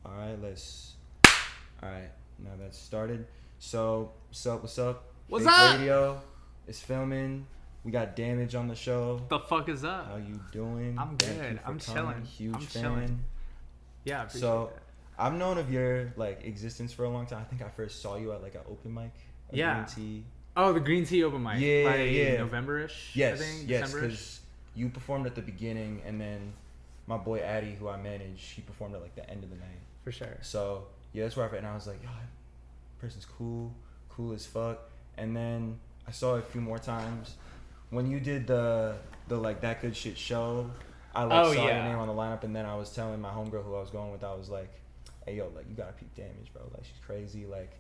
All right, now that's started. So, what's up? What's Fake up? Radio is filming. We got Damage on the show. The fuck is up? How you doing? I'm good. I'm chilling. Huge I'm fan. chilling. Yeah, I appreciate So, that. I've known of your like existence for a long time. I think I first saw you at like an open mic. Yeah. Green tea. Oh, the Green Tea open mic. Yeah, like yeah. November-ish, Yes, I think. yes, December-ish. because you performed at the beginning, and then my boy Addy, who I manage, he performed at like the end of the night. For sure. So yeah, that's where I and I was like, yo, that person's cool as fuck. And then I saw it a few more times when you did the like That Good Shit show. I saw your name on the lineup, and then I was telling my homegirl who I was going with, I was like, hey yo, like you gotta peep Damage, bro. Like she's crazy, like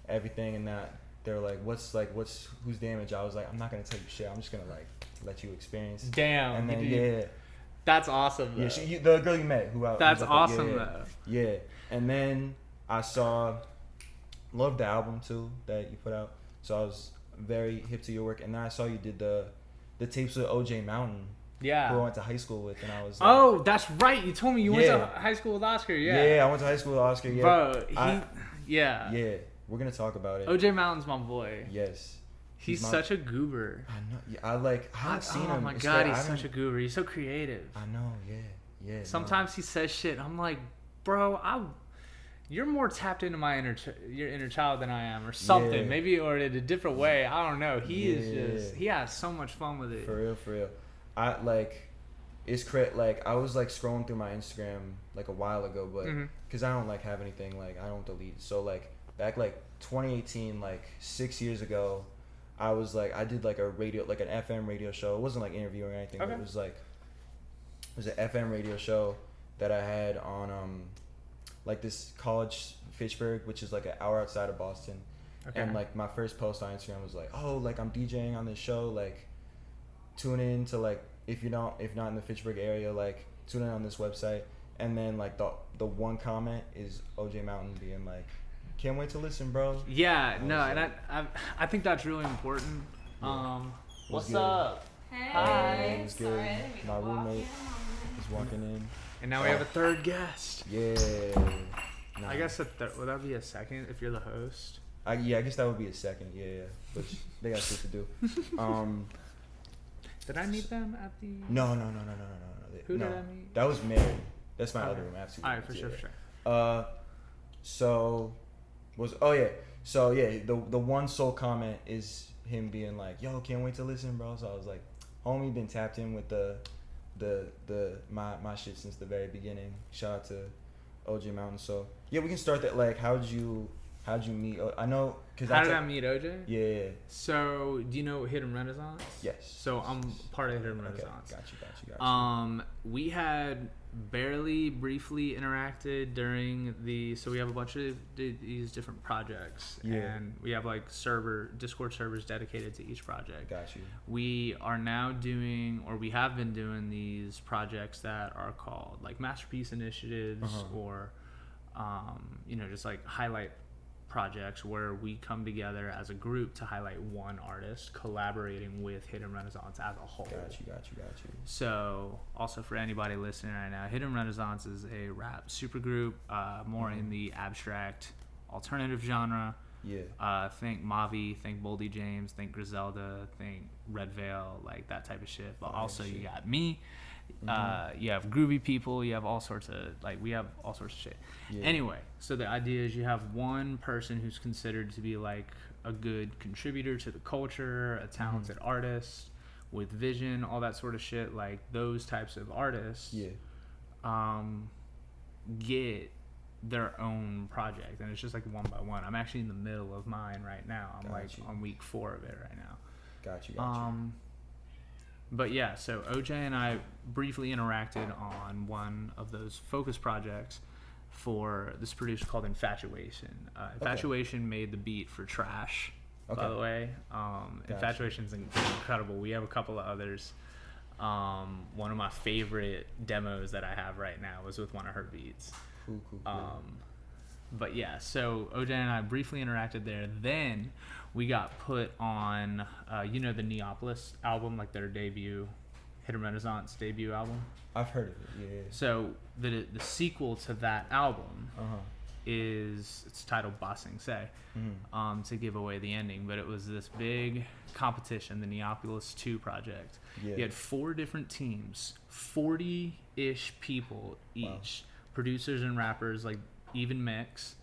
everything, and that. They were like, who's Damage? I was like, I'm not gonna tell you shit. I'm just gonna like let you experience. Damn. And then That's awesome. Though. Yeah, the girl you met, That's awesome though. Yeah, and then I loved the album too that you put out. So I was very hip to your work, and then I saw you did the tapes with OJ Mountain. Yeah. Who I went to high school with, and I was like, oh, that's right. You told me you went to high school with Oscar. Yeah. Yeah, I went to high school with Oscar. Yeah. Bro, yeah. Yeah, we're gonna talk about it. OJ Mountain's my boy. Yes. He's such a goober. I know. Yeah, I haven't seen him. Oh my god, he's such a goober. He's so creative. I know. Yeah. Sometimes he says shit. I'm like, bro, you're more tapped into your inner child than I am, or something. Yeah. Maybe, or in a different way. I don't know. He has so much fun with it. For real. I was like scrolling through my Instagram like a while ago, but because I don't like have anything, like I don't delete. So like back like 2018, like 6 years ago, I did like a radio, like an FM radio show. It wasn't like interviewing or anything. Okay. But it was an FM radio show that I had on like this college, Fitchburg, which is like an hour outside of Boston. Okay. And like my first post on Instagram was like, oh, like I'm DJing on this show, like tune in to like if not in the Fitchburg area, like tune in on this website. And then like the one comment is OJ Mountain being like, can't wait to listen, bro. Yeah, no, and I think that's really important. Yeah. What's up? Hey. Hi. It's good. Sorry, My roommate is walking in. And now we have a third guest. Yeah. Nah. I guess would that be a second if you're the host? I guess that would be a second. Yeah. But they got shit to do. Did I meet them at the? No. Who did I meet? That was Mary. That's my other room. Absolutely. All right, for sure. So the one sole comment is him being like, yo, can't wait to listen, bro. So I was like, homie, been tapped in with my shit since the very beginning. Shout out to OJ Mountain. So yeah, we can start that. Like, how'd you meet? I know because how did I meet OJ? Yeah. So do you know Hidden Renaissance? Yes. So I'm part of Hidden Renaissance. Got you. We had briefly interacted during so we have a bunch of these different projects, and we have like Discord servers dedicated to each project. Got you. We are now doing, or we have been doing, these projects that are called like masterpiece initiatives, or just like highlight projects where we come together as a group to highlight one artist collaborating with Hidden Renaissance as a whole. Got you. So also for anybody listening right now, Hidden Renaissance is a rap supergroup, more in the abstract alternative genre. Yeah. Think Mavi, think Boldy James, think Griselda, think Red Veil, like that type of shit. But also you got me. You have groovy people, you have all sorts of we have all sorts of shit. Anyway, so the idea is you have one person who's considered to be like a good contributor to the culture, a talented artist with vision, all that sort of shit. Like those types of artists get their own project, and it's just like one by one. I'm actually in the middle of mine right now. I'm on week 4 of it right now. Got you. But yeah, so OJ and I briefly interacted on one of those focus projects for this producer called Infatuation. Infatuation made the beat for Trash, by the way. Infatuation's incredible. We have a couple of others. One of my favorite demos that I have right now was with one of her beats. Cool. But yeah, so OJ and I briefly interacted there. Then we got put on, the Neopolis album, like their debut Hidden Renaissance debut album. I've heard of it. Yeah. So the sequel to that album Uh-huh. it's titled Ba Sing Se, Mm-hmm. to give away the ending, but it was this big competition, the Neopolis 2 project. Yeah. You had 4 different teams, 40-ish people each, producers and rappers, like even mix,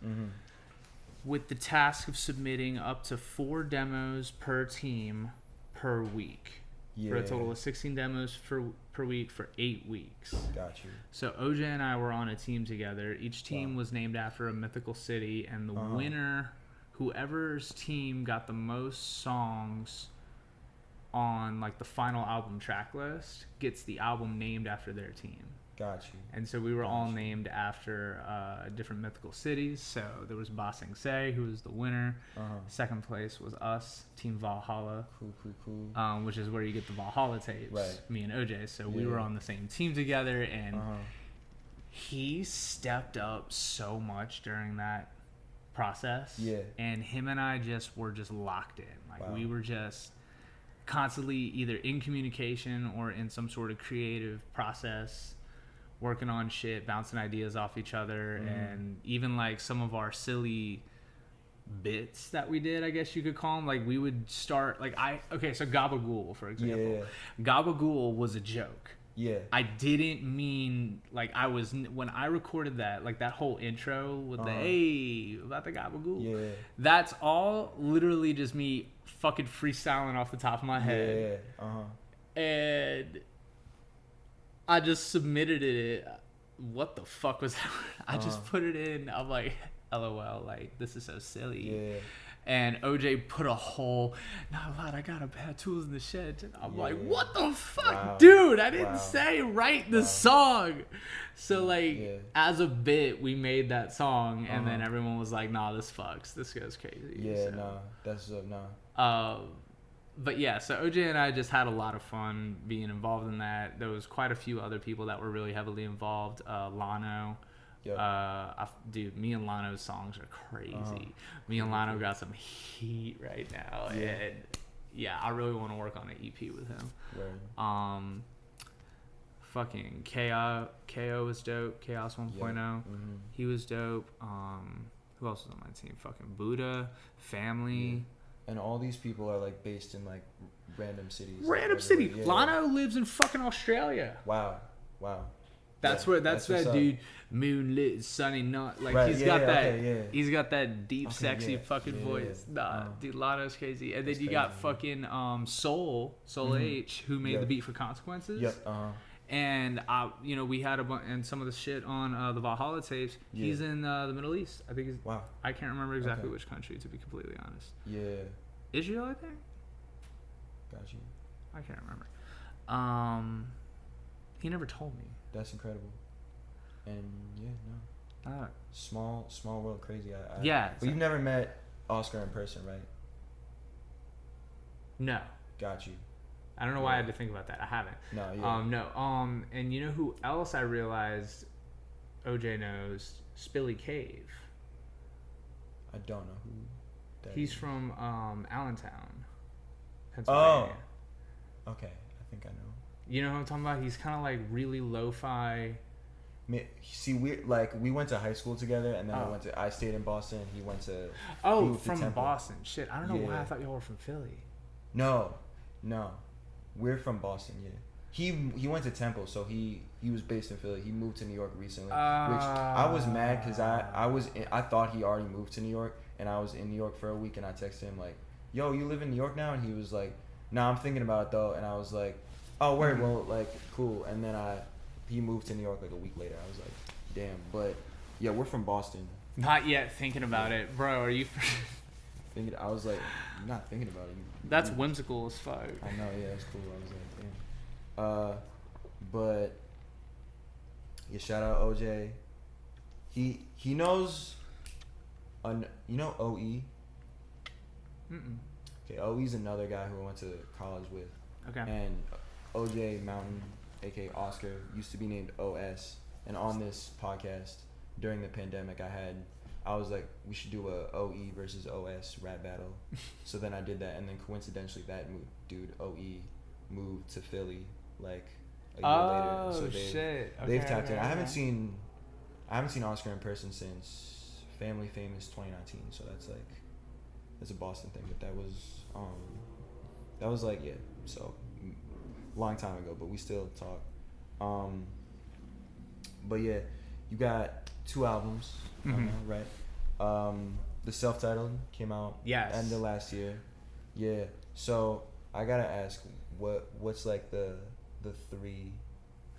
with the task of submitting up to 4 demos per team per week. For a total of 16 demos per week for 8 weeks. Got you. So OJ and I were on a team together. Each team was named after a mythical city, and the winner, whoever's team got the most songs on like the final album track list, gets the album named after their team. Got you. And so we were all named after different mythical cities. So there was Ba Sing Se, who was the winner. Second place was us, Team Valhalla. Cool. Which is where you get the Valhalla tapes. Right. Me and OJ. So we were on the same team together, and he stepped up so much during that process. Yeah. And him and I were just locked in. Like we were just constantly either in communication or in some sort of creative process, working on shit, bouncing ideas off each other, and even like some of our silly bits that we did, I guess you could call them. Like we would start so Gabagool, for example. Yeah. Gabagool was a joke. Yeah. I didn't mean like when I recorded that, like that whole intro with the hey about the Gabagool. Yeah. That's all literally just me fucking freestyling off the top of my head. Yeah. And I just submitted it. What the fuck was that? I just put it in. I'm like, LOL, like, this is so silly. Yeah. And OJ put a whole, not a lot, I got a bad tools in the shed. And I'm like, what the fuck? Dude, I didn't say write the song. So, like, as a bit, we made that song. And then everyone was like, nah, this fucks. This goes crazy. Yeah, so, nah. That's nah. But yeah, so OJ and I just had a lot of fun being involved in that. There was quite a few other people that were really heavily involved. Lano. Yep. Dude, me and Lano's songs are crazy. Me and Lano got some heat right now. Yeah. And yeah, I really want to work on an EP with him. Right. Fucking KO was dope. Chaos 1.0. Yep. He was dope. Who else was on my team? Fucking Buddha, Family. Yeah. And all these people are like based in like random cities. Random city. Yeah. Lano lives in fucking Australia. Wow. That's that dude. Moonlit, sunny, not like he's got that deep, sexy fucking voice. Nah, dude, Lano's crazy. And then you got fucking Soul H, who made the beat for Consequences. Yep. And we had and some of the shit on the Valhalla tapes. Yeah. He's in the Middle East. I think he's. Wow. I can't remember exactly which country, to be completely honest. Yeah. Israel, I think. Got you. I can't remember. He never told me. That's incredible. And yeah, no. Small world, crazy. Yeah. But you've never met Oscar in person, right? No. Got you. I don't know why I had to think about that. I haven't. No, yeah. No. And you know who else I realized OJ knows? Spilly Cave. I don't know who that He's is. from Allentown, Pennsylvania. Oh. Okay. I think I know. You know who I'm talking about? He's kind of like really lo-fi. See, we went to high school together, and then I stayed in Boston, and he went to. From Boston. Shit, I don't know why I thought y'all were from Philly. No, we're from Boston. Yeah, he went to Temple, so he was based in Philly. He moved to New York recently, which I was mad because I thought he already moved to New York, and I was in New York for a week, and I texted him like, "Yo, you live in New York now?" And he was like, "Nah, I'm thinking about it though," and I was like, "Oh, word, well, like, cool." And then he moved to New York like a week later. I was like, damn. But yeah, we're from Boston. Not yet thinking about it, bro. Are you? I was like, you're not thinking about it. That's whimsical as fuck. I know, yeah, that's cool. I was like, damn. But yeah, shout out OJ. He knows. You know OE. Okay, OE's another guy who I went to college with. Okay. And OJ Mountain, aka Oscar, used to be named OS. And on this podcast, during the pandemic, I was like, we should do a OE versus OS rap battle. So then I did that, and then coincidentally, that dude OE moved to Philly like a year later. Oh So shit! Okay, they've tapped in. okay, I haven't okay. seen Oscar in person since Family Famous 2019. So that's a Boston thing. But that was like so long time ago. But we still talk. But yeah, you got 2 albums, right? The self-titled came out end of last year. Yeah. So I gotta ask, what's like the 3?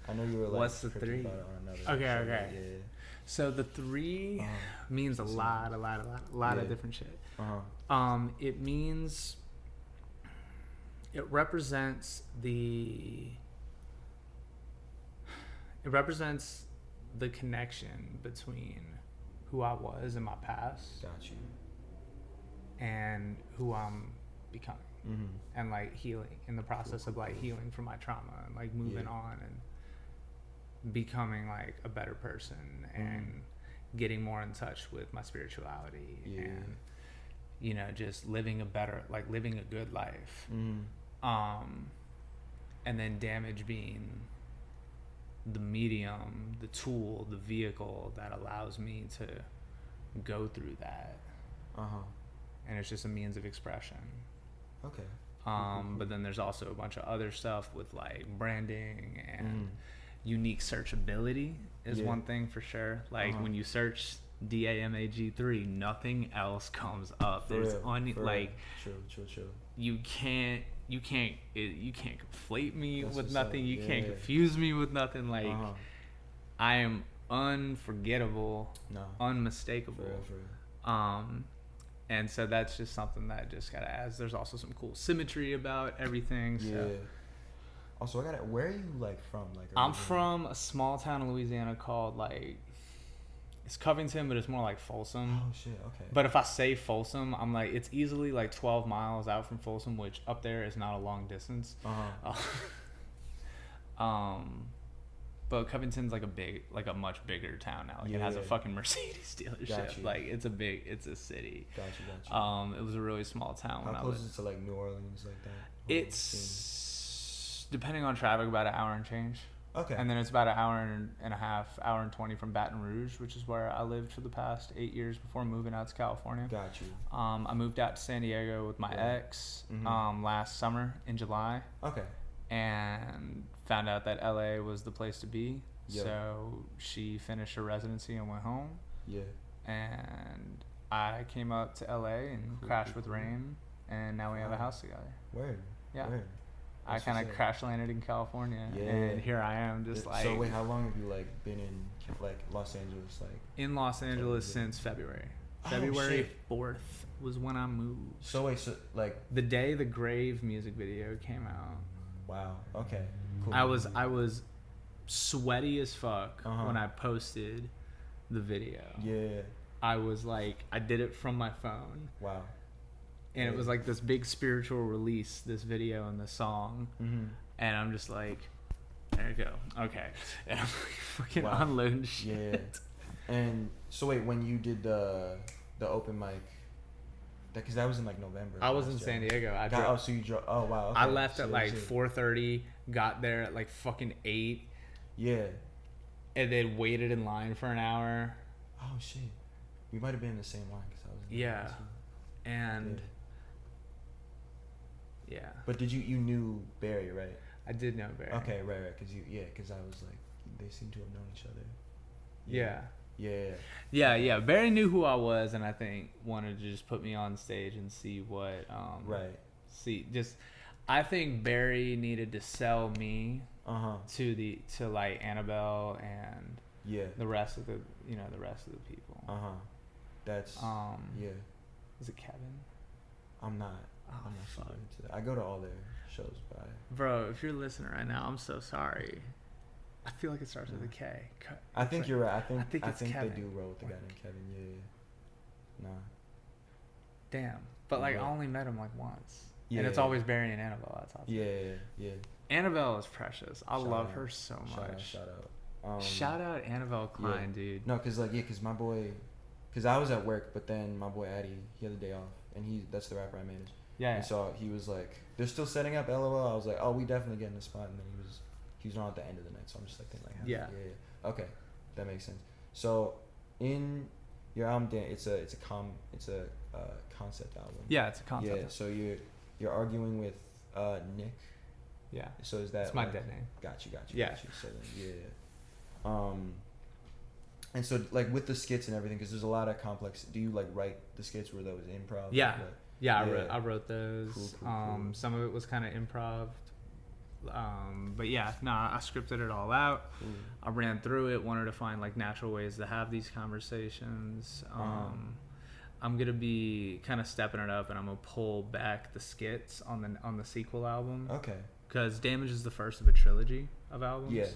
I know you were like, what's the 3? About it on another Okay. Yeah. So the 3 means a lot of different shit. It means, it represents the connection between who I was in my past. Got you. And who I'm becoming. And like healing, in the process of like healing from my trauma and like moving on and becoming like a better person and getting more in touch with my spirituality and, you know, just living a good life. And then damage being the medium, the tool, the vehicle that allows me to go through that. And it's just a means of expression. Okay. But then there's also a bunch of other stuff with like branding and unique searchability is one thing for sure. Like when you search DAMAG3, nothing else comes up. There's like true. You can't conflate me That's with what's nothing. up. You can't confuse me with nothing. Like I am unforgettable, unmistakable. For real. And so that's just something that I just gotta ask. There's also some cool symmetry about everything. So. Yeah. Also, where are you like from? Like, I'm from a small town in Louisiana called like, it's Covington, but it's more like Folsom. Oh shit. Okay. But if I say Folsom, I'm like, it's easily like 12 miles out from Folsom, which up there is not a long distance. But Covington's like a much bigger town now. Like it has a fucking Mercedes dealership. Like it's a city. Gotcha. It was a really small town. How close is it to like New Orleans, like that? It's depending on traffic, about an hour and change. Okay. And then it's about an hour and a half, hour and 20 from Baton Rouge, which is where I lived for the past 8 years before moving out to California. Got you. I moved out to San Diego with my ex last summer in July. Okay. And found out that LA was the place to be. So she finished her residency and went home. Yeah. And I came up to LA and crashed with Rain, and now we have a house together. Word. Yeah. Word. I kind of crash landed in California, and here I am, just like. So wait, how long have you like been in like Los Angeles? Like in Los Angeles since February. February 4th was when I moved. So wait, so like the day the Grave music video came out. Wow. Okay. Cool. I was sweaty as fuck when I posted the video. Yeah. I was like, I did it from my phone. Wow. And it was like this big spiritual release, this video and the song. And I'm just like, there you go. Okay. And I'm like fucking unloading shit. Yeah. And so wait, when you did the open mic, because that was in like November. I was in San Diego. So you drove. Oh wow. Okay. I left at like 4:30. Got there at like fucking 8. Yeah. And then waited in line for an hour. Oh shit. We might have been in the same line because I was. And. Yeah. But you knew Barry, right? I did know Barry. Okay, right, because I was like, they seem to have known each other. Yeah. Barry knew who I was, and I think wanted to just put me on stage and see what. I think Barry needed to sell me to like Annabelle and the rest of the people. That's Is it Kevin? I'm not. I'm not super into that. I go to all their shows, but bro, if you're listening right now, I'm so sorry. I feel like it starts with a K. I think you're right. I think Kevin. they do roll with the guy named Kevin. Yeah. Nah. Damn. But like I only met him like once. Yeah. And it's always Barry and Annabelle. That's awesome. Yeah. Annabelle is precious. I love her so much. Shout out. Shout out Annabelle Klein, dude. No, because my boy, because I was at work, but then my boy Addy, he had the day off, and that's the rapper I manage. Yeah. And so he was like, they're still setting up, LOL. I was like, oh, we definitely getting a spot. And then he was he was not at the end of the night, so I'm just like thinking like Yeah. Okay, that makes sense. So in your album, Dan, it's a concept album. Yeah, it's a concept. Yeah, so you're arguing with Nick. Yeah. So is that It's my dead name. Got you. Yeah. Got you. So then, and so like with the skits and everything, because there's a lot of complex. Do you like write the skits where that was improv? Yeah. Like, Yeah, I wrote those. Cool. Some of it was kind of improv. But yeah, I scripted it all out. Cool. I ran through it, wanted to find like natural ways to have these conversations. I'm gonna be kind of stepping it up, and I'm gonna pull back the skits on the sequel album. Okay. Because Damage is the first of a trilogy of albums. Yeah.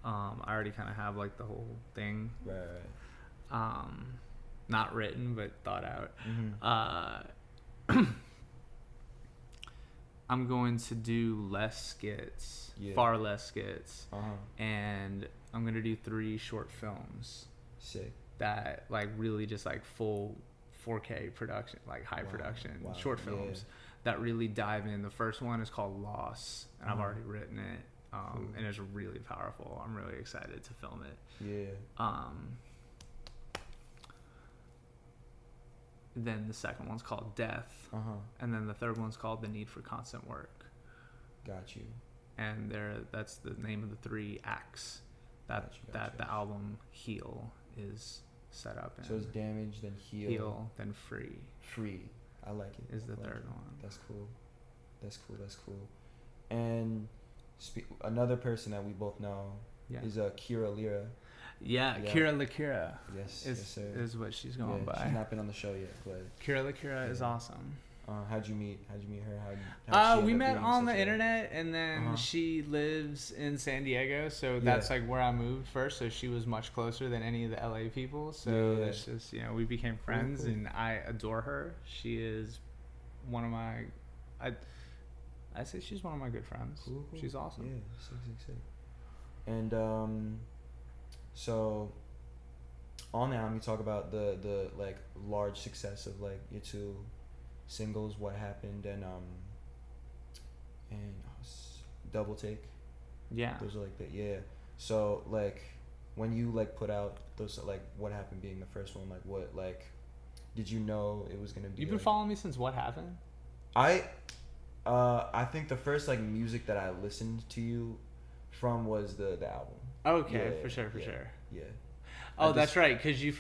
I already kind of have like the whole thing. Right. Not written, but thought out. Mm-hmm. I'm going to do less skits, far less skits, and I'm gonna do 3 short films. Sick. That like really just like full 4K production, like high production short films that really dive in. The first one is called Loss, and I've already written it, and it's really powerful. I'm really excited to film it. Yeah. Then the second one's called Death, and then the third one's called The Need for Constant Work. Got you. And that's the name of the 3 acts that the album Heal is set up in. So it's Damage, then Heal, then Free. Free. I like it. Is the third one. That's cool. And another person that we both know is Kira Lira. Yeah, Kira Lakira. Yes, sir. Is what she's going by. She's not been on the show yet, but Kira Lakira is awesome. How'd you meet her? We met on the internet, and then she lives in San Diego, so that's like where I moved first. So she was much closer than any of the LA people. So it's just we became friends, and I adore her. She is one of my, I say she's one of my good friends. Cool. She's awesome. Yeah, sick. And so on the album you talk about the like large success of like your 2 singles, What Happened and Double Take. Yeah. Those are like so like when you like put out those, like What Happened being the first one, like what, like did you know it was gonna be? You've been following me since What Happened? I think the first like music that I listened to you from was the album. Okay, for sure. Yeah. Oh, that's right, because you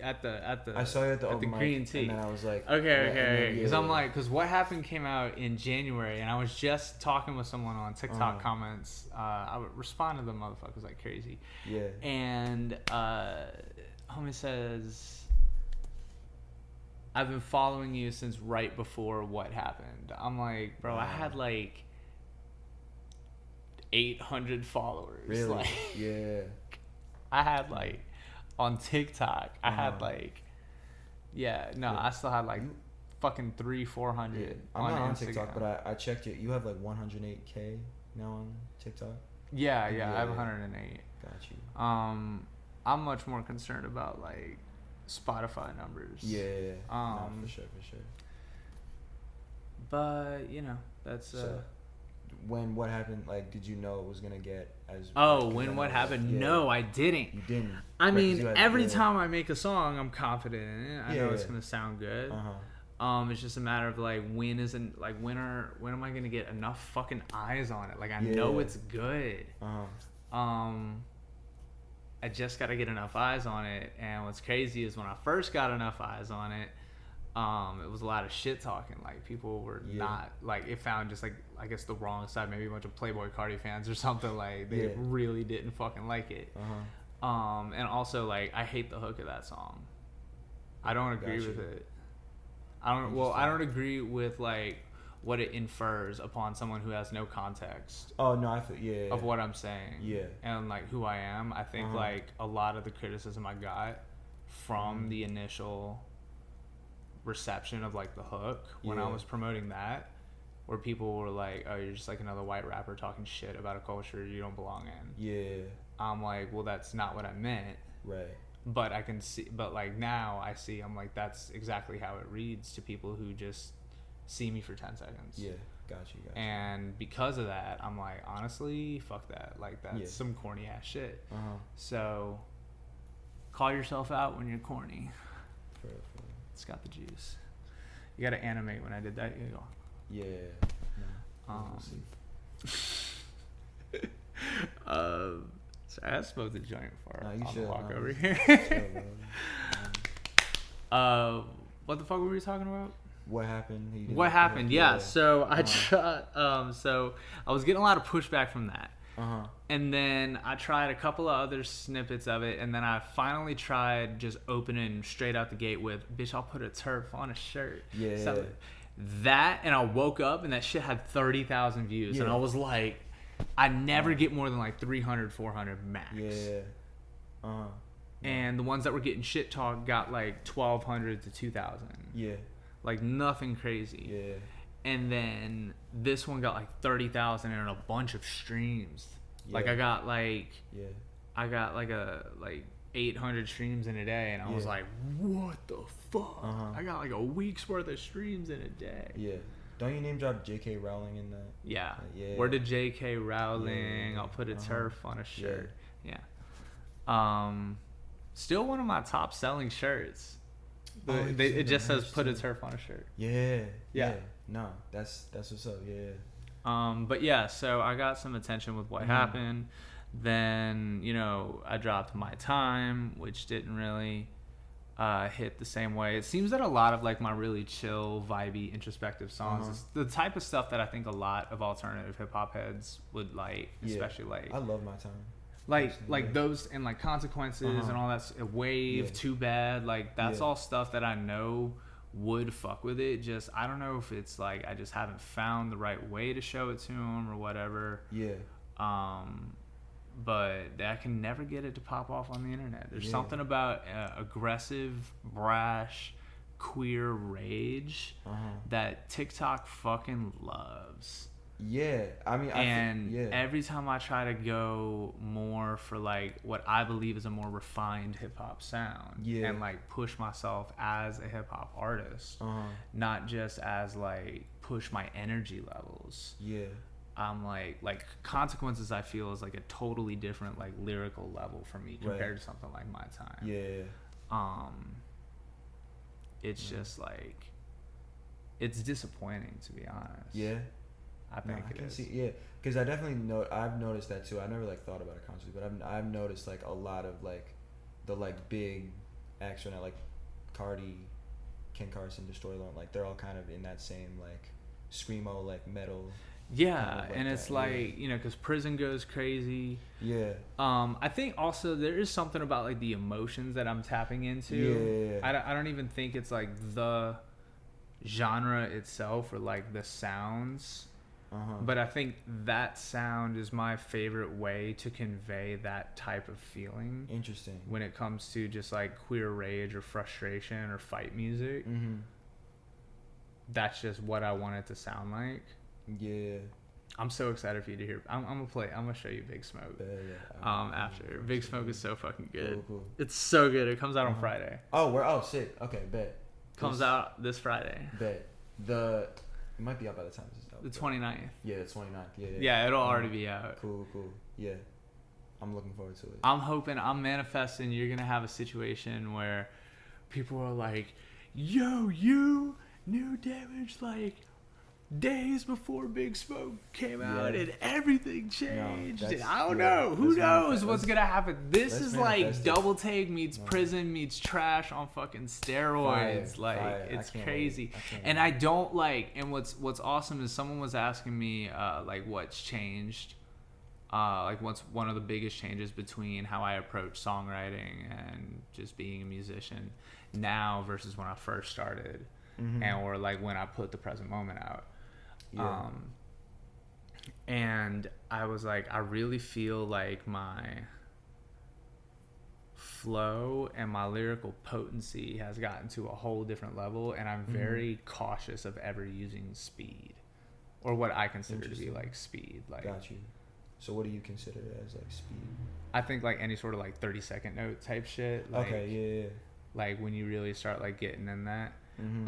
at the I saw you at the Green Tea, and then I was like, okay, because I'm like, because What Happened came out in January, and I was just talking with someone on TikTok comments. I would respond to the motherfuckers like crazy. Yeah. And homie says, I've been following you since right before What Happened. I'm like, bro, I had like 800 followers. Really? Like, yeah. I had like on TikTok. I had like, I still had like fucking 300-400. Yeah. I'm not on TikTok, but I checked it. You have like 108K now on TikTok. Yeah, I have 108. Got you. I'm much more concerned about like Spotify numbers. Yeah. No, for sure. But that's. So, when What Happened, like, did you know it was gonna get as? When What Happened? No, I didn't. You didn't. I mean, every time I make a song, I'm confident in it. I know it's gonna sound good. It's just a matter of like when am I gonna get enough fucking eyes on it? Like I know it's good. I just gotta get enough eyes on it. And what's crazy is when I first got enough eyes on it, it was a lot of shit talking. Like people were not like, it found just like, I guess the wrong side, maybe a bunch of Playboy Cardi fans or something. Like they really didn't fucking like it. And also like I hate the hook of that song. I don't agree with it. I don't agree with like what it infers upon someone who has no context. Oh no, I feel of what I'm saying. Yeah. And like who I am. I think like a lot of the criticism I got from the initial reception of like the hook when I was promoting that, where people were like, oh, you're just like another white rapper talking shit about a culture you don't belong in. Yeah. I'm like, well, that's not what I meant. Right. But I can see, but like now I see, I'm like, that's exactly how it reads to people who just see me for 10 seconds. Yeah. Got you. And because of that, I'm like, honestly, fuck that. Like, that's some corny ass shit. So, call yourself out when you're corny. For It's got the juice. You gotta animate when I did that. You go. Yeah. No. So I smoked a joint before on the walk over here. What the fuck were we talking about? What happened? What happened? Yeah. So I tried. So I was getting a lot of pushback from that. And then I tried a couple of other snippets of it, and then I finally tried just opening straight out the gate with, "Bitch, I'll put a turf on a shirt." Yeah. That, and I woke up and that shit had 30,000 views, and I was like, I never get more than like 300, 400 max. Yeah. And the ones that were getting shit talk got like 1,200 to 2,000. Yeah. Like nothing crazy. Yeah. And then this one got like 30,000 and a bunch of streams. Yeah. Like I got like 800 streams in a day, and I was like, what the fuck? I got like a week's worth of streams in a day. Yeah. Don't you name drop J.K. Rowling in that? Yeah. Word to J.K. Rowling. I'll put a turf on a shirt. Yeah. Still one of my top selling shirts. It just says "put a turf on a shirt." Yeah. No, that's what's up. Yeah. But yeah, so I got some attention with what happened. Then, you know, I dropped My Time, which didn't really hit the same way. It seems that a lot of like my really chill, vibey, introspective songs is the type of stuff that I think a lot of alternative hip hop heads would like, especially like. I love My Time. Like those, and like Consequences and all that, Wave, Too Bad, like that's all stuff that I know would fuck with it. Just I don't know if it's like I just haven't found the right way to show it to them or whatever. But I can never get it to pop off on the internet. There's something about aggressive, brash, queer rage that TikTok fucking loves. Yeah, I mean, every time I try to go more for like what I believe is a more refined hip hop sound, and like push myself as a hip hop artist, not just as like push my energy levels. I'm like Consequences, I feel is like a totally different like lyrical level for me compared to something like My Time. It's just like it's disappointing, to be honest. I think I can see, because I definitely I've noticed that too. I never like thought about it consciously, but I've noticed like a lot of like the like big acts right now, like Cardi, Ken Carson, Destroy Lone, like they're all kind of in that same like screamo like metal. Yeah, like and it's like you know, because Prison goes crazy. I think also there is something about like the emotions that I'm tapping into. I don't even think it's like the genre itself or like the sounds. But I think that sound is my favorite way to convey that type of feeling. Interesting. When it comes to just like queer rage or frustration or fight music. That's just what I want it to sound like. I'm so excited for you to hear. I'm gonna show you Big Smoke. After Big Smoke is so fucking good. Cool. It's so good. It comes out on Friday. Oh, sick. Okay, bet. Comes out this Friday. Bet. It might be out by the time this is out. The 29th. Yeah, the 29th. Yeah, it'll already be out. Cool. Yeah. I'm looking forward to it. I'm manifesting you're going to have a situation where people are like, yo, you New Damage like days before Big Smoke came out and everything changed. No, I don't know. Who knows what's going to happen? This is like Double Take meets Prison meets Trash on fucking steroids. It's crazy. And I don't like, and what's awesome is someone was asking me like what's changed. Like what's one of the biggest changes between how I approach songwriting and just being a musician now versus when I first started. Or like when I put The Present Moment out. And I was like, I really feel like my flow and my lyrical potency has gotten to a whole different level, and I'm very cautious of ever using speed or what I consider to be like speed. Like, got you. So what do you consider as like speed? I think like any sort of like 30-second note type shit. Like, okay, like when you really start like getting in that.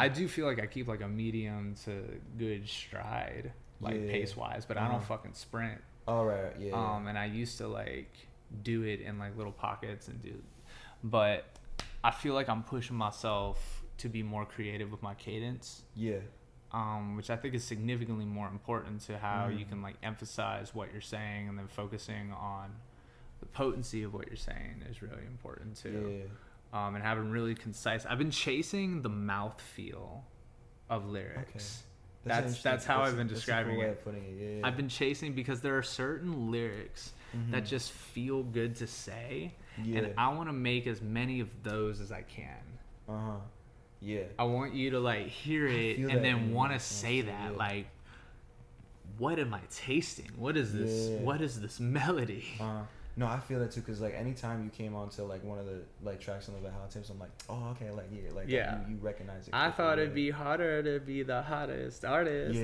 I do feel like I keep like a medium to good stride. like pace wise, but I don't fucking sprint. Oh right, yeah. And I used to like do it in like little pockets but I feel like I'm pushing myself to be more creative with my cadence. Yeah. Which I think is significantly more important to how you can like emphasize what you're saying, and then focusing on the potency of what you're saying is really important too. Yeah. And having really concise. I've been chasing the mouth feel of lyrics. Okay. That's how I've been describing it. Way of putting it. Yeah. I've been chasing because there are certain lyrics that just feel good to say, and I want to make as many of those as I can. Yeah. I want you to like hear it and then want to say that. Like, what am I tasting? What is this? Yeah. What is this melody? No, I feel that too, because like anytime you came onto like one of the like tracks on the Valhalla tapes, I'm like, oh okay, like you recognize it. I thought it'd be harder to be the hottest artist.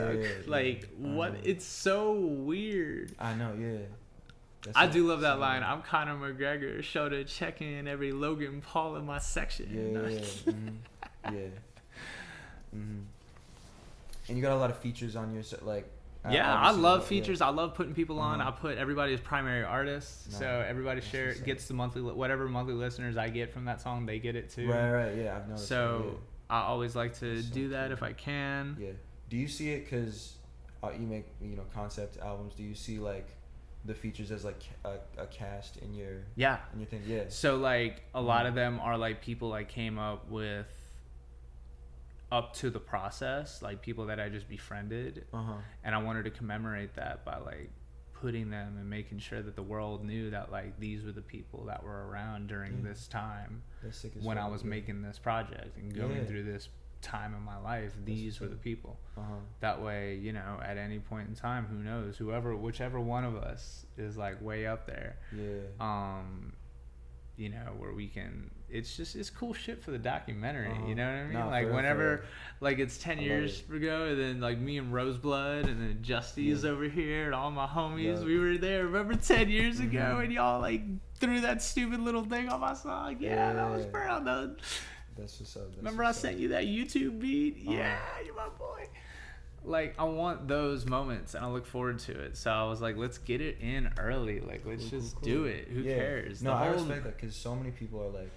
What? It's so weird. I know, yeah. I do love that line. I'm Conor McGregor, shoulder checking every Logan Paul in my section. Yeah. And you got a lot of features on your like. I love features. I love putting people on. I put everybody as primary artists, so everybody gets the whatever monthly listeners I get from that song, they get it too. Right. Yeah, I've noticed. So I always like to do that if I can. Yeah. Do you see it because you make concept albums? Do you see like the features as like a cast in your thing? Yeah. So like a lot of them are like people I came up with up to the process, like people that I just befriended, and I wanted to commemorate that by like putting them and making sure that the world knew that like these were the people that were around during this time when I was making this project and going through this time in my life. These were the people. That way, at any point in time, who knows, whichever one of us is like way up there, where we can, it's cool shit for the documentary. You know what I mean? No, like whenever like it's 10 years ago, and then like me and Roseblood and then Justy's over here and all my homies, we were there. Remember 10 years ago and y'all like threw that stupid little thing on my song? That was proud. That's what's up. Remember I sent you that YouTube beat? Yeah, you're my boy. Like, I want those moments, and I look forward to it. So I was like, let's get it in early. Like, let's just do it. Who cares? No, I respect that, because so many people are like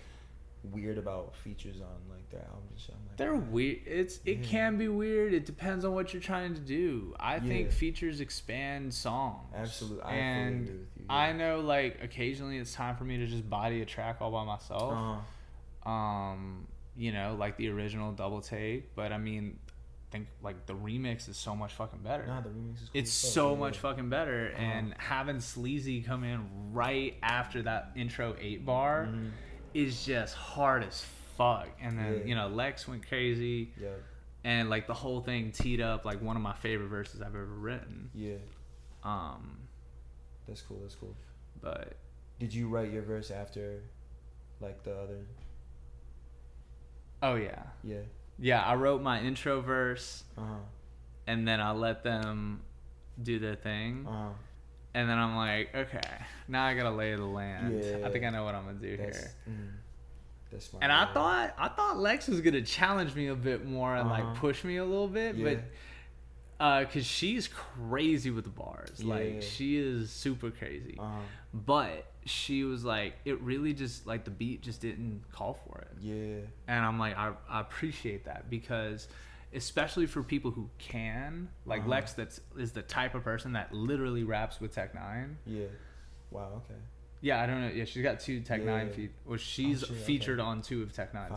weird about features on like their albums and shit. I'm like, they're weird. It can be weird. It depends on what you're trying to do. I think features expand songs. Absolutely. I and fully agree with you. Yeah. I know, like, occasionally it's time for me to just body a track all by myself. Like the original double take, but I mean, I think like the remix is so much fucking better. Nah, the remix is cool. It's so much fucking better, and having Sleazy come in right after that intro 8-bar is just hard as fuck. And then Lex went crazy, and like the whole thing teed up like one of my favorite verses I've ever written. That's cool. But did you write your verse after like the other? Oh yeah, I wrote my intro verse, and then I let them do their thing, and then I'm like, okay, now I gotta lay the land. I think I know what I'm gonna do here. That's smart. And I thought Lex was gonna challenge me a bit more and like push me a little bit, but because she's crazy with the bars, like she is super crazy, but she was like, it really just like the beat just didn't call for it. And I'm like, I appreciate that, because especially for people who can, like Lex, is the type of person that literally raps with Tech 9. Wow. Okay. I don't know. She's got 2 Tech 9 feet. Well, she's featured on 2 of Tech 9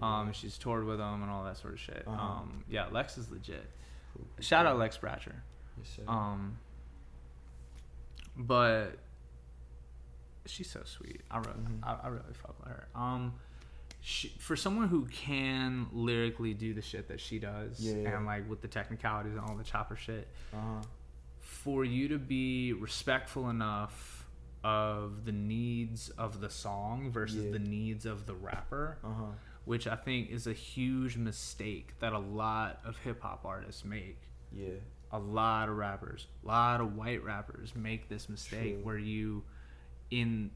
songs. She's toured with them and all that sort of shit. Lex is legit. Cool. Shout out Lex Bratcher. Yes, sir. But she's so sweet. I really fuck with her. For someone who can lyrically do the shit that she does, and like with the technicalities and all the chopper shit, for you to be respectful enough of the needs of the song versus the needs of the rapper, which I think is a huge mistake that a lot of hip hop artists make. A lot of rappers, a lot of white rappers make this mistake where you, in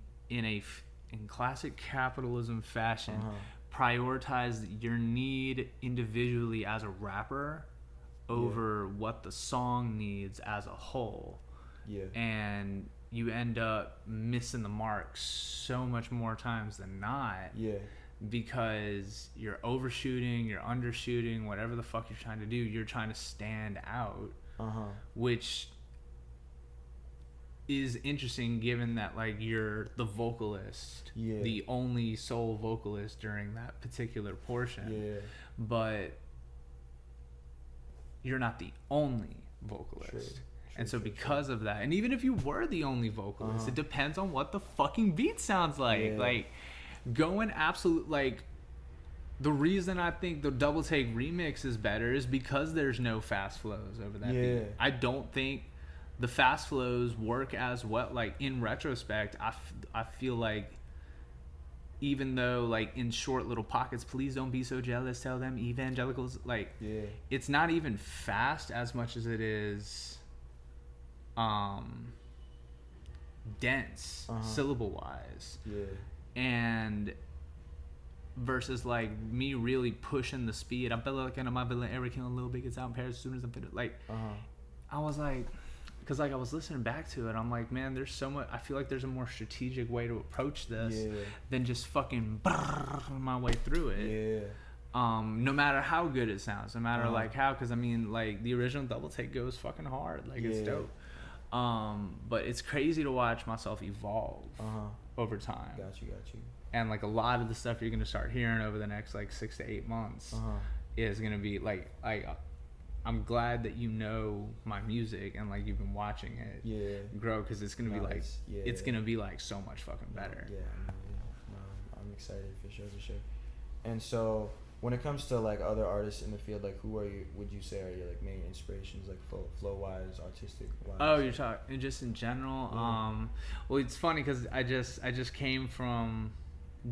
classic capitalism fashion, prioritize your need individually as a rapper over what the song needs as a whole. Yeah. And you end up missing the mark so much more times than not. Yeah. Because you're overshooting, you're undershooting, whatever the fuck you're trying to do, you're trying to stand out. Which is interesting given that like you're the vocalist, the only sole vocalist during that particular portion. But you're not the only vocalist. And so because of that, and even if you were the only vocalist, it depends on what the fucking beat sounds like. Like going absolute, like the reason I think the Double Take remix is better is because there's no fast flows over that beat. I don't think the fast flows work as well. Like in retrospect, I feel like even though like in short little pockets, please don't be so jealous, tell them evangelicals, like it's not even fast as much as it is dense syllable wise. And versus like me really pushing the speed. I feel like my villain Eric and a little bit gets out in Paris as soon as I fit it. Like I was like, because like I was listening back to it, I'm like, man, there's so much. I feel like there's a more strategic way to approach this than just fucking my way through it. No matter how good it sounds, no matter like how, because I mean like the original Double Take goes fucking hard, like it's dope. But it's crazy to watch myself evolve over time. Got you. And like a lot of the stuff you're gonna start hearing over the next like 6 to 8 months is gonna be like I'm glad that you know my music and like you've been watching it grow, because it's gonna be like it's gonna be like so much fucking better. I'm excited for sure. And so when it comes to like other artists in the field, like who would you say are your like main inspirations, like flow wise, artistic wise? Oh, you're talking just in general. Well, it's funny because I just came from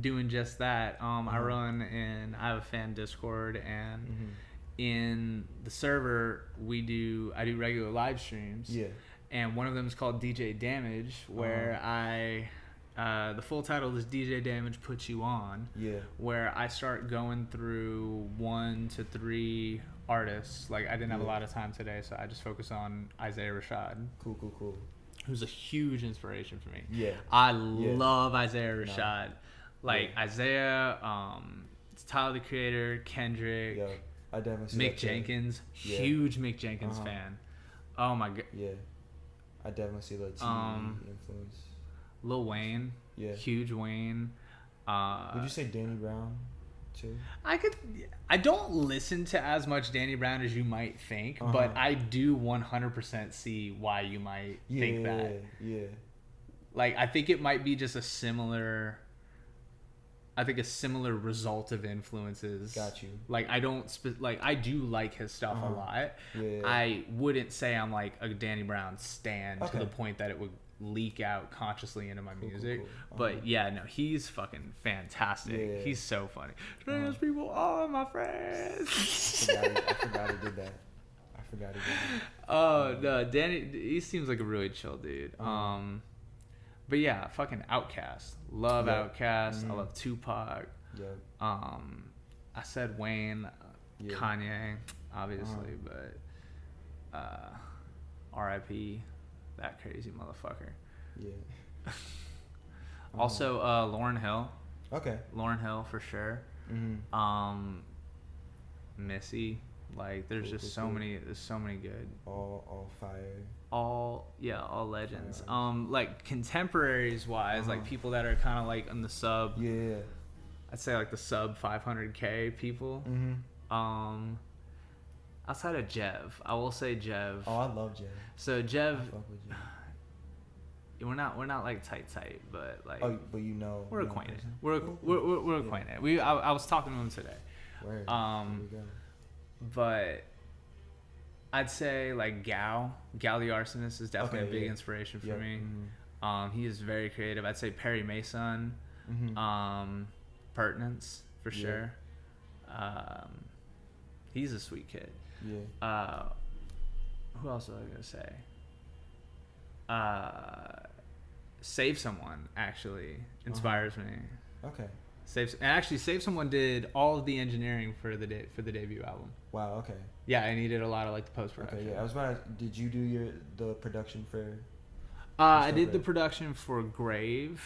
doing just that. I run and I have a fan Discord, and in the server I do regular live streams. And one of them is called DJ Damage, where the full title is DJ Damage Puts You On. Where I start going through 1 to 3 artists. Like I didn't have a lot of time today, so I just focus on Isaiah Rashad. Cool. Who's a huge inspiration for me. I love Isaiah Rashad. Like Isaiah, Tyler the Creator, Kendrick, I definitely Mick Jenkins, huge Mick Jenkins fan. Oh my god. I definitely see the influence. Lil Wayne, huge Wayne. Would you say Danny Brown too? I don't listen to as much Danny Brown as you might think, but I do 100% see why you might think that. Like I think it might be just a similar result of influences. Got you. Like I do like his stuff a lot. I wouldn't say I'm like a Danny Brown stan to the point that it would leak out consciously into my music. But no, he's fucking fantastic. He's so funny. Trans people are my friends. I forgot he did that. Oh no, Danny, he seems like a really chill dude. But yeah, fucking Outkast. Love Outkast. I love Tupac. I said Wayne, Kanye, obviously, but R.I.P. that crazy motherfucker. Also, Lauryn Hill. Lauryn Hill for sure. Missy. Like there's just so many. There's so many good. All fire. All legends. Like contemporaries wise, like people that are kind of like in the sub. I'd say like the sub 500K people. Outside of Jev, I will say Jev. Oh, I love Jev. So Jev, we're not like tight, but like. Oh, but you know. We're acquainted. We're acquainted. I was talking to him today. Word. But I'd say like Gal the Arsonist is definitely a big inspiration for me. He is very creative. I'd say Perry Mason, Pertinence for sure. He's a sweet kid. Who else was I gonna say? Save Someone actually inspires me. And actually, Save Someone did all of the engineering for the debut album. Wow. Okay. Yeah, and he did a lot of like the post production. Okay. Yeah. I was about to. Did you do the production for? I did the production for Grave.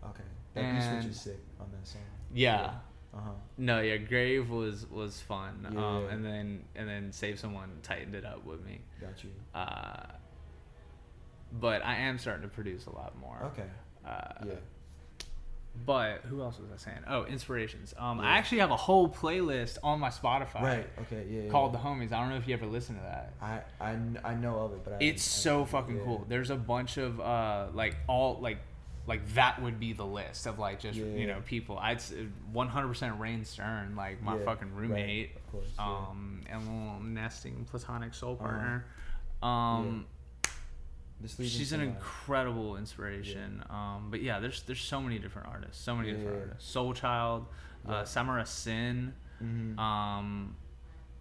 Okay. That beat switch is sick on that song. Yeah. Uh-huh. No, yeah, Grave was fun. Yeah. And then Save Someone tightened it up with me. Got you. But I am starting to produce a lot more. Okay. Yeah. But who else was I saying? Oh, inspirations. I actually have a whole playlist on my Spotify. Right. Okay. Yeah. Called The Homies. I don't know if you ever listened to that. I know of it, but it's so fucking cool. There's a bunch of like that would be the list of like just you know people. I'd 100% Rain Stern, like my fucking roommate. Right. Of course. And a little nesting platonic soul partner. She's an incredible inspiration. But yeah, there's so many different artists. Soul Child, Samara Sin,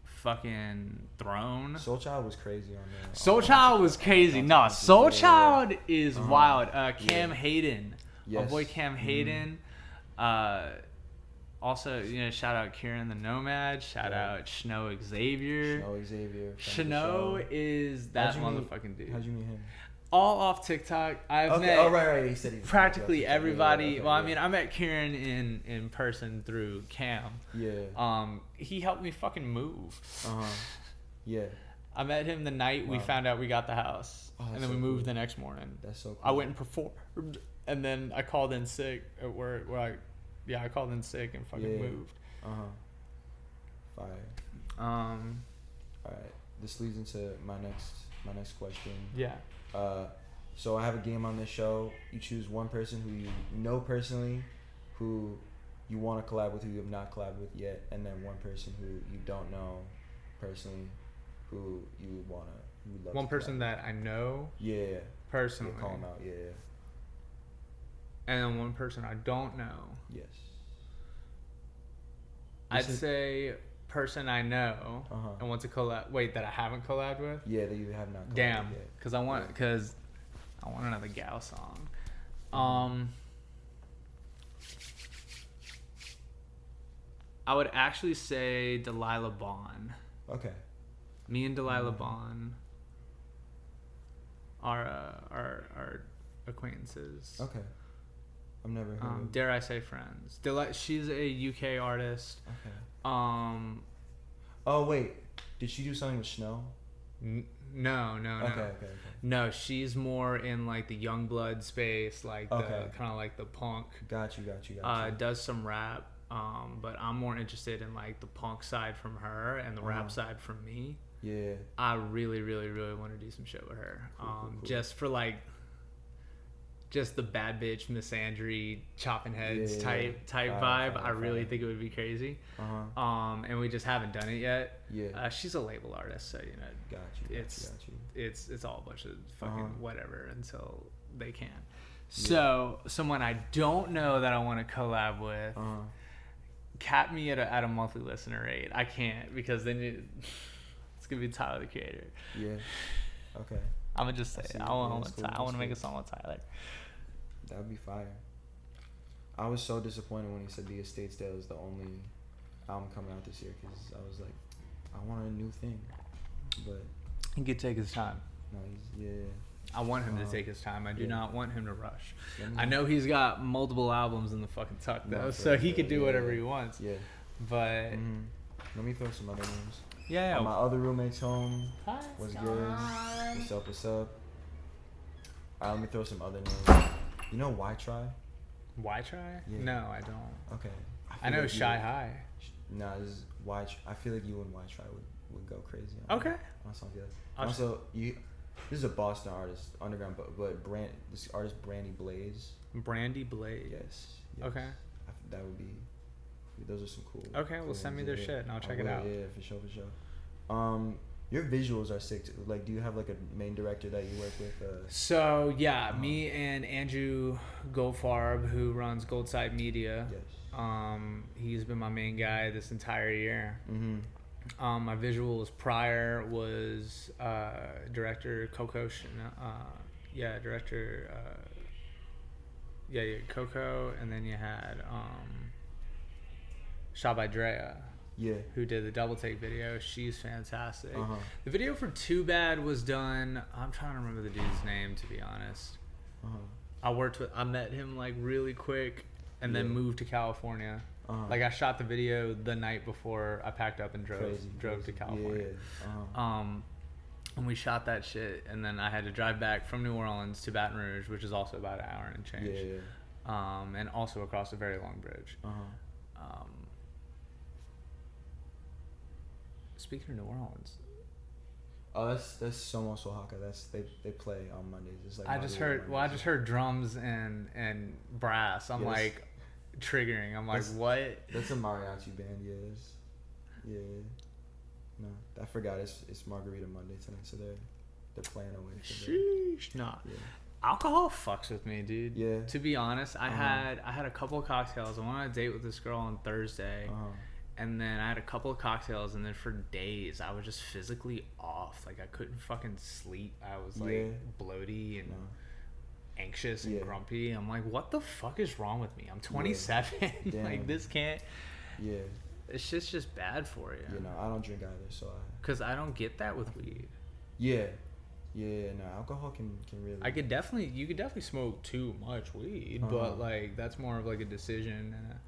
fucking Throne. Soul Child was crazy on there. Soul Child was crazy. No, Soul Child is wild. Cam Hayden. My boy Cam Hayden. Also, you know, shout out Kieran the Nomad. Shout out Shno Xavier. Shno is that motherfucking dude. How'd you meet him? All off TikTok. I've met right. He said practically everybody. I met Kieran in person through Cam. Yeah. He helped me fucking move. Yeah. I met him the night we found out we got the house, and then we moved the next morning. That's so cool. I went and performed, and then I called in sick at work. I called in sick and fucking moved. Fire. All right. This leads into my next question. Yeah. So I have a game on this show. You choose one person who you know personally, who you want to collab with, who you have not collabed with yet, and then one person who you don't know personally, who you love. One person that I know. Yeah. Personally. Call him out. Yeah. And then one person I don't know. Yes. I'd say person I know and want to collab. Wait, that I haven't collabed with? Yeah, that you have not collabed Damn, with yet. because I want another gal song. I would actually say Delila Bon. Okay. Me and Delila Bon are acquaintances. Okay. I've never heard of. Dare I say friends? She's a UK artist. Okay. Oh wait, did she do something with Snow? No. Okay. No, she's more in like the young blood space, like the kind of like the punk. Got you. Does some rap, but I'm more interested in like the punk side from her and the rap side from me. Yeah. I really, really, really want to do some shit with her. Cool. Just for like. Just the bad bitch misandry chopping heads type vibe. I really think it would be crazy. And we just haven't done it yet. Yeah. She's a label artist, so you know. Got you. It's all a bunch of fucking whatever until they can. So someone I don't know that I want to collab with. Cap me at a monthly listener rate. I can't because then it's gonna be Tyler the Creator. Yeah. Okay. I'm gonna just say it. I want to make a song with Tyler. That would be fire. I was so disappointed when he said The Estate Sale is the only album coming out this year because I was like, I want a new thing, but he could take his time. No, he's I want him to take his time. I do not want him to rush. I know he's got multiple albums in the fucking tuck though, so he could do whatever he wants. Yeah. But let me throw some other names. Yeah. My other roommate's home. What's good? What's up? Let me throw some other names. You know Why Try? Why Try? Yeah. No, I don't. Okay. I know Shy High. Nah, this is Why. I feel like you and Why Try would go crazy. Okay. On something like that. Also, this is a Boston artist, underground, but this artist Brandi Blaze. Brandi Blaze. Yes. Okay. That would be. Those are some cool. Okay, well send me their shit and I'll check it out. Yeah, for sure. Your visuals are sick too. Like, do you have like a main director that you work with? So yeah, me and Andrew Goldfarb, who runs Goldside Media. Yes. He's been my main guy this entire year. My visuals prior was director Coco. Coco, and then you had shot by Drea. Yeah. Who did the double take video. She's fantastic. The video for Too Bad was done, I'm trying to remember the dude's name, to be honest. I met him like really quick and then moved to California. Like I shot the video the night before I packed up and drove to California. And we shot that shit, and then I had to drive back from New Orleans to Baton Rouge, which is also about an hour and change. And also across a very long bridge. Speaking of New Orleans, that's almost Oaxaca. They play on Mondays. It's like I just heard drums and brass. I'm like triggering. I'm like, what? That's a mariachi band. Yes. Yeah. No, I forgot. It's Margarita Monday tonight, so they're playing away. Sheesh. Nah. Yeah. Alcohol fucks with me, dude. Yeah. To be honest, I had a couple of cocktails. I went on a date with this girl on Thursday. And then I had a couple of cocktails, and then for days I was just physically off. Like I couldn't fucking sleep. I was like bloaty and anxious and grumpy. I'm like, what the fuck is wrong with me? I'm 27. Like this can't. Yeah. It's just bad for you. You know, I don't drink either, so because I don't get that with weed. Yeah. No, alcohol can really. You could definitely smoke too much weed, but like that's more of like a decision and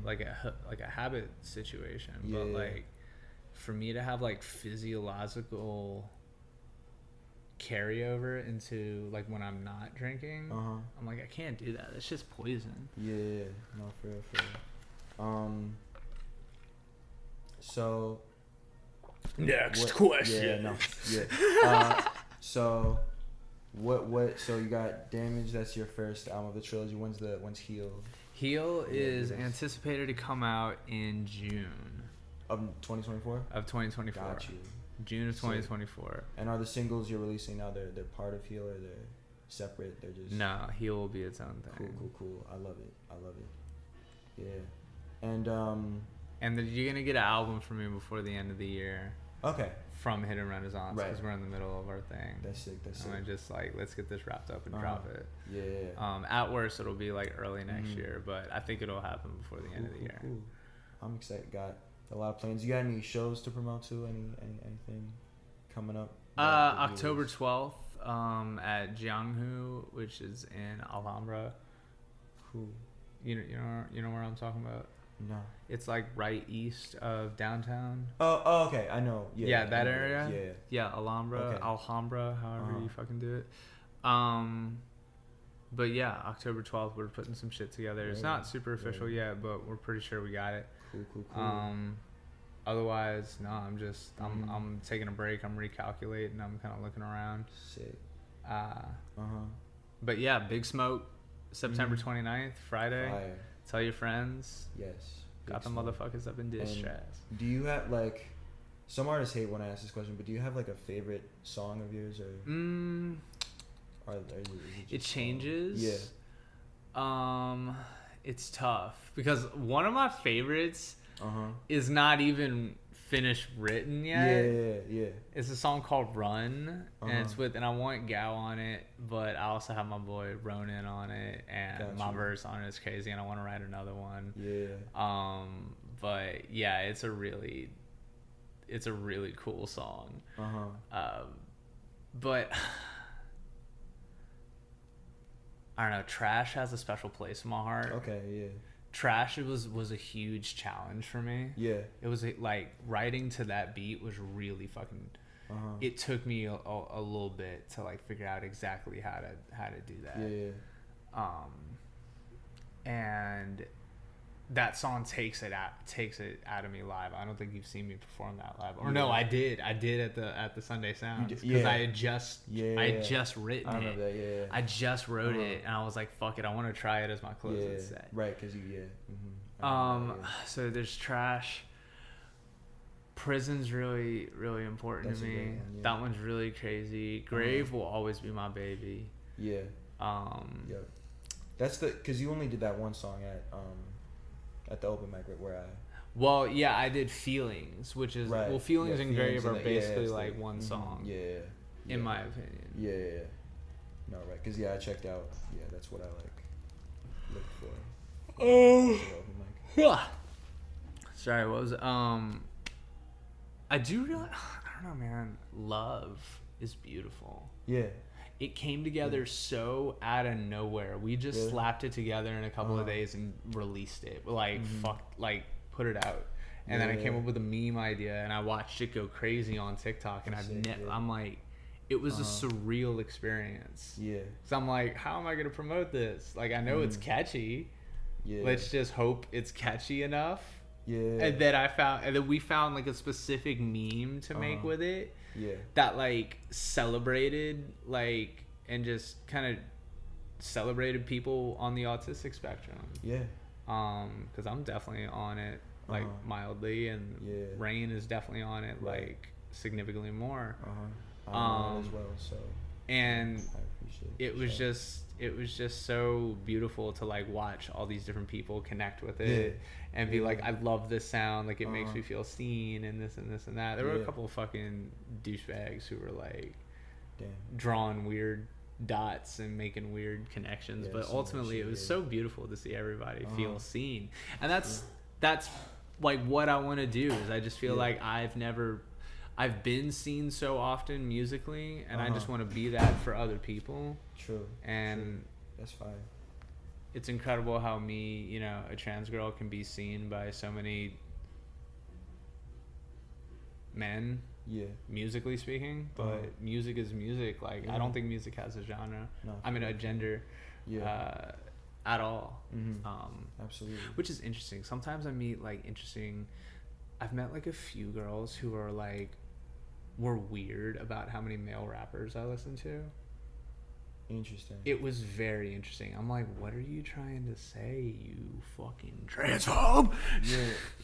like a habit situation. But like for me to have like physiological carryover into like when I'm not drinking, I'm like I can't do that. It's just poison. Yeah. No, for real. So next question. So what so you got Damage, that's your first album of the trilogy. When's Heal? Heal is anticipated to come out in June of 2024. Got you. June of 2024. And are the singles you're releasing now they're part of Heal, or they're separate? They're just Heal will be its own thing. Cool. I love it. Yeah. And then you're gonna get an album from me before the end of the year. Okay. From Hidden Renaissance, because we're in the middle of our thing. That's sick. I'm just like, let's get this wrapped up and drop it. Yeah. At worst, it'll be like early next year, but I think it'll happen before the end of the year. Cool. I'm excited. Got a lot of plans. You got any shows to promote too? Anything coming up? October 12th at Jianghu, which is in Alhambra. Cool. You know where I'm talking about? No. It's like right east of downtown. Oh, okay. I know. Yeah, that area. Yeah. Yeah, Alhambra, Alhambra, however you fucking do it. But yeah, October 12th, we're putting some shit together. It's not super official yet, but we're pretty sure we got it. Cool. Otherwise, no, I'm taking a break. I'm recalculating. I'm kind of looking around. Sick. But yeah, Big Smoke, September 29th, Friday. Fire. Tell your friends. Yes. Got the motherfuckers up in distress. Do you have like, some artists hate when I ask this question, but do you have like a favorite song of yours, or it changes? Yeah. It's tough because one of my favorites is not even finished written yet. Yeah. It's a song called Run, and I want Gao on it, but I also have my boy Ronan on it, and my verse on it is crazy, and I want to write another one. Yeah. But yeah, it's a really cool song. But I don't know. Trash has a special place in my heart. Okay. Yeah. Trash was a huge challenge for me. Yeah. It was like writing to that beat was really fucking. It took me a little bit to like figure out exactly how to do that. Yeah. And that song takes it out of me live. I don't think you've seen me perform that live. Or no, I did at the Sunday Sounds, because I had just written it. I remember that. Yeah. I just wrote it, and I was like, fuck it, I want to try it as my closing set. Right, because so there's Trash. Prison's really, really important to me. That one's really crazy. Grave will always be my baby. Yeah. Yep. That's because you only did that one song at the open mic where I. Well, yeah, I did Feelings, which is Feelings and Grave are basically like one song. Yeah. In my opinion. Yeah. No, right, because I checked out. Yeah, that's what I like looked for. Sorry, what was it? I do realize, I don't know, man. Love is beautiful. Yeah. It came together so out of nowhere. We just slapped it together in a couple of days and released it. Like, put it out. And then I came up with a meme idea, and I watched it go crazy on TikTok. And I'm like, it was a surreal experience. Yeah. So I'm like, how am I going to promote this? Like, I know it's catchy. Yeah. Let's just hope it's catchy enough. Yeah. And then we found like a specific meme to make with it. Yeah. That like celebrated like and just kind of celebrated people on the autistic spectrum. Yeah. Because I'm definitely on it like mildly, and Rain is definitely on it like significantly more. I'm on it as well. So. And I appreciate it was just so beautiful to like watch all these different people connect with it and be like, I love this sound, like it makes me feel seen, and this and this and that. There were a couple of fucking douchebags who were like drawing weird dots and making weird connections, but ultimately it was so beautiful to see everybody feel seen. And that's like what I want to do. Is I just feel like I've been seen so often musically, and I just want to be that for other people. True. And that's fine. It's incredible how me, you know, a trans girl, can be seen by so many men. Yeah. Musically speaking, but music is music. Like I don't think music has a genre. No. I mean a gender. Yeah. At all. Mm-hmm. Absolutely. Which is interesting. Sometimes I meet like I've met like a few girls who are like were weird about how many male rappers I listen to. Interesting. It was very interesting. I'm like, what are you trying to say, you fucking transphobe?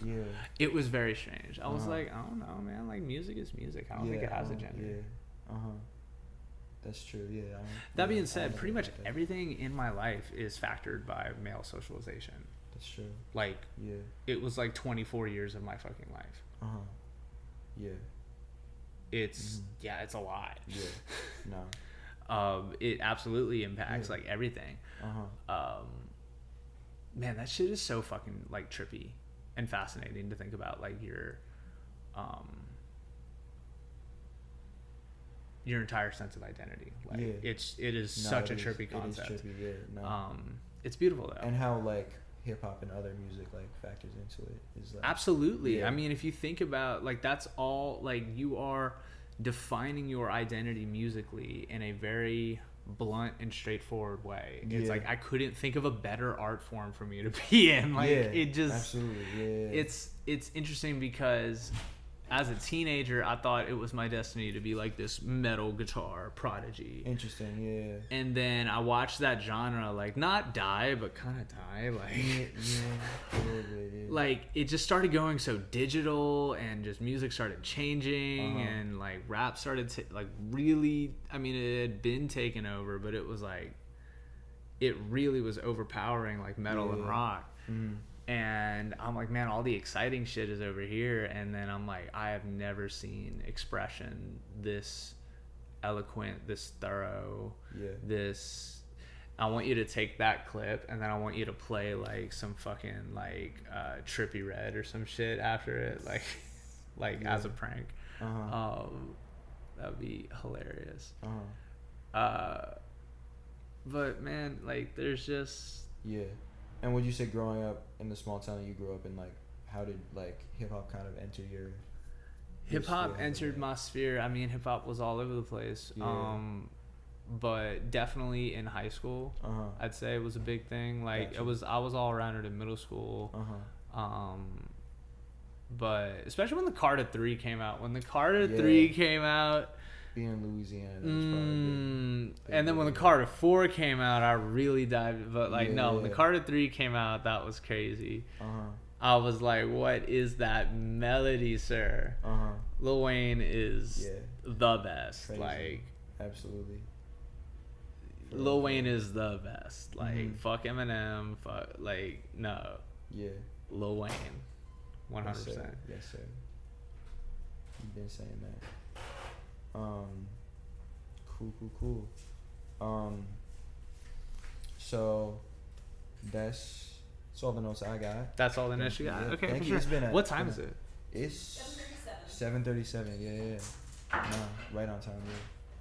Yeah. It was very strange. I was like, I don't know, man. Like, music is music. I don't think it has a gender. Yeah. That's true. Yeah. That being said, pretty much everything in my life is factored by male socialization. That's true. Like, it was like 24 years of my fucking life. Yeah. It's it's a lot. Yeah. No. It absolutely impacts like everything. Man, that shit is so fucking like trippy and fascinating to think about, like your entire sense of identity. Like it is such a trippy concept. It is trippy, it's beautiful though. And how like hip hop and other music like factors into it is like, absolutely. I mean, if you think about like that's all, like you are defining your identity musically in a very blunt and straightforward way. It's like I couldn't think of a better art form for me to be in. Like it just absolutely. It's interesting because as a teenager, I thought it was my destiny to be like this metal guitar prodigy. Interesting, yeah. And then I watched that genre, like not die, but kind of die. Like, like it just started going so digital, and just music started changing, and like rap started like really. I mean, it had been taken over, but it was like it really was overpowering, like metal and rock. And I'm like, man, all the exciting shit is over here. And then I'm like, I have never seen expression this eloquent, this thorough, this. I want you to take that clip, and then I want you to play like some fucking like Trippie Redd or some shit after it, like as a prank. That would be hilarious. But man, like there's just And would you say growing up in the small town you grew up in, like, how did, like, hip-hop kind of enter your hip-hop entered my sphere? I mean, hip-hop was all over the place. But definitely in high school, I'd say it was a big thing. Like, I was all around it in middle school. But especially when the Carter 3 came out. When the Carter 3 came out... Being in Louisiana, that was probably and then when the Carter 4 came out, I really dived. But like, no, when the Carter 3 came out, that was crazy. I was like, "What is that melody, sir?" Lil Wayne is the best. Crazy. Like, absolutely. Lil Wayne is the best. Like, fuck Eminem. Fuck, like, no. Yeah. Lil Wayne, 100%. Yes, sir. You've been saying that. Cool. So That's all the notes I got. That's all the notes you got? Yeah. Okay, Thank for you. sure. What time is it? It's 7:37. Yeah. No, right on time.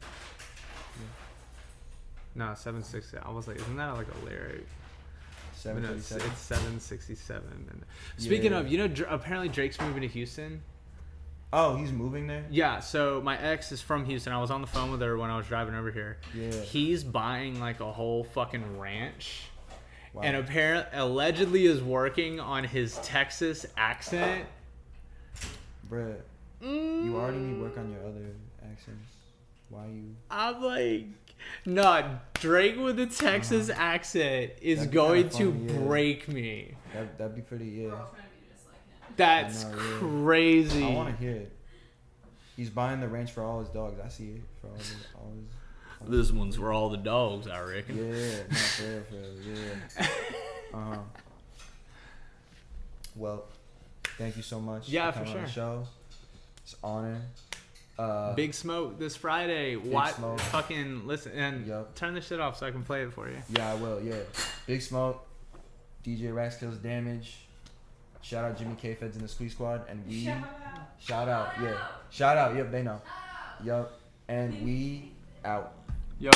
Yeah. No, 7:60. I was like, isn't that like a lyric? 7:37. It's 7:67. Speaking of, apparently Drake's moving to Houston. Oh, he's moving there? Yeah, so my ex is from Houston. I was on the phone with her when I was driving over here. Yeah. He's buying like a whole fucking ranch. Wow. And allegedly is working on his Texas accent. Bruh, you already need work on your other accents. Why you? I'm like, nah, Drake with a Texas accent is going to break me. That'd be pretty, yeah. That's crazy. I want to hear it. He's buying the ranch for all his dogs. I see it. For all his This one's for all the dogs, I reckon. Yeah, no, for real, yeah. Well, thank you so much. Yeah, for for coming sure. On the show. It's an honor. Big Smoke this Friday. Smoke. Fucking listen and turn this shit off so I can play it for you. Yeah, I will. Yeah, Big Smoke, DJ Raxkilz, Damage. Shout out Jimmy K Feds in the Squeeze Squad, and we shout out. Yeah, shout out. Yep, they know. Yup, and we out. Yo.